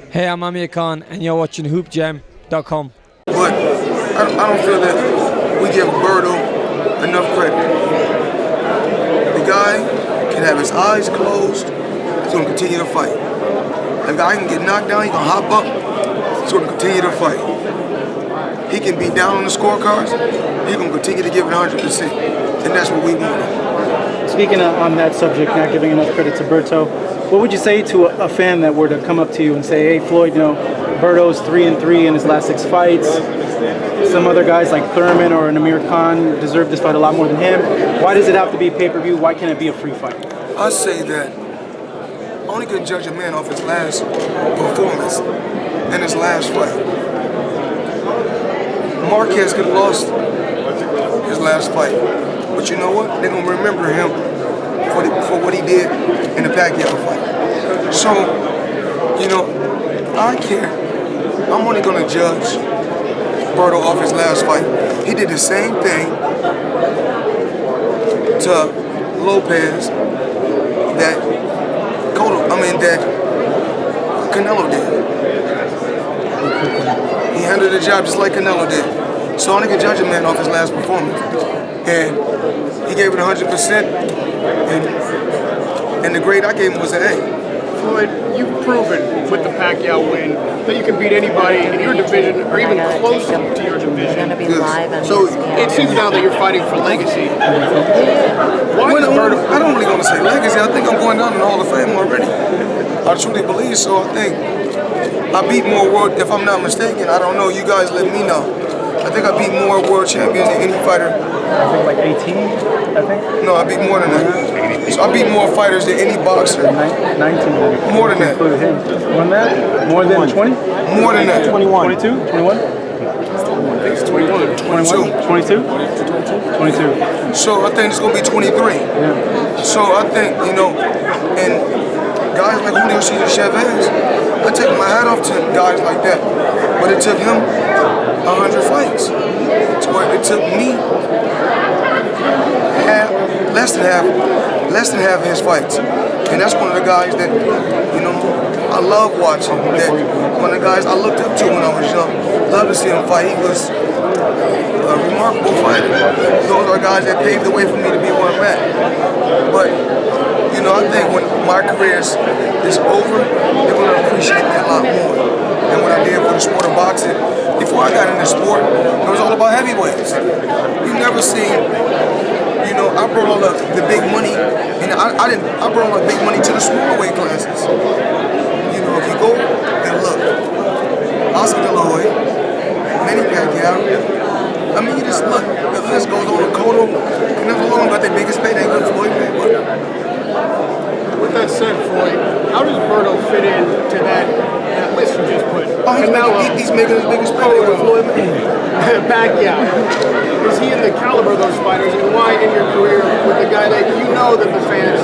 Hey, I'm Amir Khan, and you're watching HoopJab.com. But I don't feel that we give Berto enough credit. The guy can have his eyes closed. He's going to continue to fight. The guy can get knocked down. He's going to hop up. He's going to continue to fight. He can be down on the scorecards. He's going to continue to give it 100%. And that's what we want. Speaking on that subject, not giving enough credit to Berto, what would you say to a fan that were to come up to you and say, hey, Floyd, Berto's 3-3 in his last 6 fights. Some other guys like Thurman or Amir Khan deserve this fight a lot more than him. Why does it have to be pay-per-view? Why can't it be a free fight? I say that only can judge a man off his last performance and his last fight. Marquez could have lost his last fight, but you know what? They're gonna remember him for what he did in the Pacquiao fight. So, I care. I'm only gonna judge Berto off his last fight. He did the same thing to Lopez that Canelo did. He handled the job just like Canelo did. So I only can judge a man off his last performance. And he gave it 100%. And the grade I gave him was an A. Floyd, you've proven with the Pacquiao win that you can beat anybody in your division or even close to your division. So it seems now that you're fighting for legacy. I don't really want to say legacy. I think I'm going down in the Hall of Fame already. I truly believe so. I think I beat more world, if I'm not mistaken. I don't know. You guys let me know. I think I beat more world champions than any fighter. I think like 18, I think? No, I beat more than that. So I beat more fighters than any boxer. 19. More than that. More than that? More than 20? More than that. 21. 22? 21? I think it's 21. 22? 22. So I think it's going to be 23. Yeah. So I think, and guys like Julio Cesar Chavez, I take my hat off to guys like that. But it took him 100 fights. To where it took me less than half of his fights. And that's one of the guys that, I love watching. That one of the guys I looked up to when I was young. Love to see him fight. He was a remarkable fighter. Those are guys that paved the way for me to be where I'm at. But, I think when my career is over, they're going to appreciate me a lot more than what I did for the sport of boxing. Before I got in the sport, it was all about heavyweights. You never seen, I brought all the big money, and I brought all the big money to the smaller weight classes. If you go and look, Oscar De La Hoya, Manny Pacquiao, you just look, the list goes on. Cotto, Canelo alone got their biggest payday with Floyd Mayweather. With that said, Floyd, how does Berto fit into that list you just put? He's making his biggest payday with Floyd Mayweather. Pacquiao. Is he in the caliber of those fighters, and why in your career with a guy that that the fans,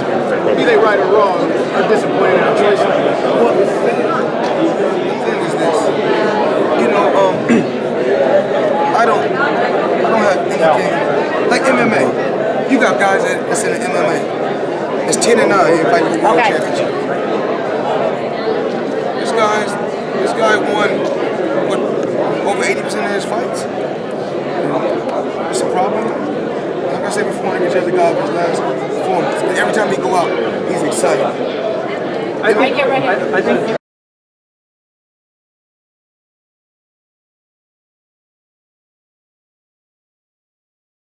be they right or wrong, are disappointed in a choice like this? Well, the thing is this, I don't have anything like MMA. You got guys that's in the MMA. It's 10-9 in fighting for the world championship. This guy won over 80% of his fights. It's a problem. Like I said before, I can judge the guy of his last performance. Every time he go out, he's excited. I think